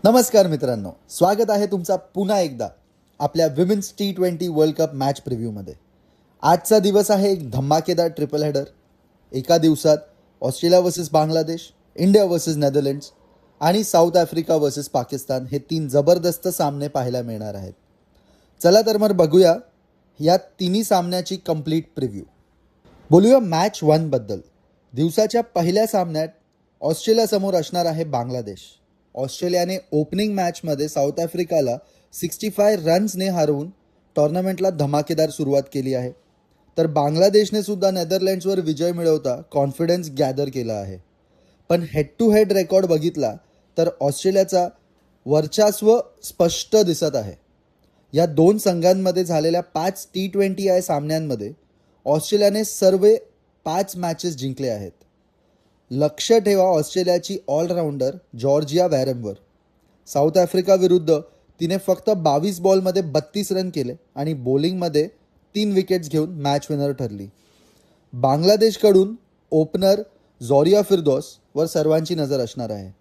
नमस्कार मित्रांनो, स्वागत आहे तुमचा पुन्हा एकदा आपल्या women's T20 world cup match प्रिव्ह्यूमध्ये. आजचा दिवस आहे एक धमाकेदार ट्रिपल हेडर. एका दिवसात Australia versus Bangladesh, India versus Netherlands आणि साऊथ आफ्रिका वर्सेस पाकिस्तान हे 3 जबरदस्त सामने पाहायला मिळणार आहेत. चला तर मग बघूया या तिन्ही सामन्याची कंप्लीट प्रिव्ह्यू. बोलूया मॅच 1 बद्दल. दिवसाच्या पहिल्या सामन्यात ऑस्ट्रेलियासमोर असणार आहे बांगलादेश. ऑस्ट्रेलियाने ओपनिंग मॅचमध्ये साऊथ आफ्रिकाला 65 रन्सने हरवून टोर्नामेंटला धमाकेदार सुरुवात केली आहे. तर बांगलादेशने सुद्धा नेदरलँड्सवर विजय मिळवता कॉन्फिडन्स गॅदर केला आहे. पण हेड टू हेड रेकॉर्ड बघितला तर ऑस्ट्रेलियाचा वर्चस्व स्पष्ट दिसत आहे. या दोन संघांमध्ये झालेल्या 5 T20I सामन्यांमध्ये ऑस्ट्रेलियाने सर्व 5 मॅचेस जिंकले आहेत. लक्ष ठेवा ऑस्ट्रेलियाची ऑलराऊंडर जॉर्जिया वॅरमवर. साऊथ आफ्रिका विरुद्ध तिने फक्त 22 बॉलमध्ये 32 रन केले आणि बॉलिंगमध्ये 3 विकेट्स घेऊन मॅच विनर ठरली. बांगलादेशकडून ओपनर झोरिया फिरदौस वर सर्वांची नजर असणार आहे.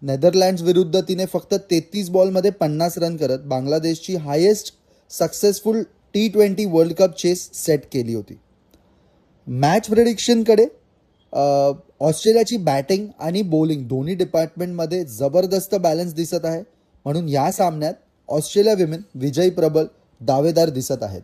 नेदरलँड्स विरुद्ध तिने फक्त 33 बॉलमध्ये 50 रन करत बांगलादेशची highest successful T20 world cup chase set केली होती. मॅच प्रेडिक्शनकडे ऑस्ट्रेलियाची बॅटिंग आणि बॉलिंग दोन्ही डिपार्टमेंटमध्ये जबरदस्त बॅलन्स दिसत आहे. म्हणून या सामन्यात ऑस्ट्रेलिया विमेन विजयी प्रबल दावेदार दिसत आहेत.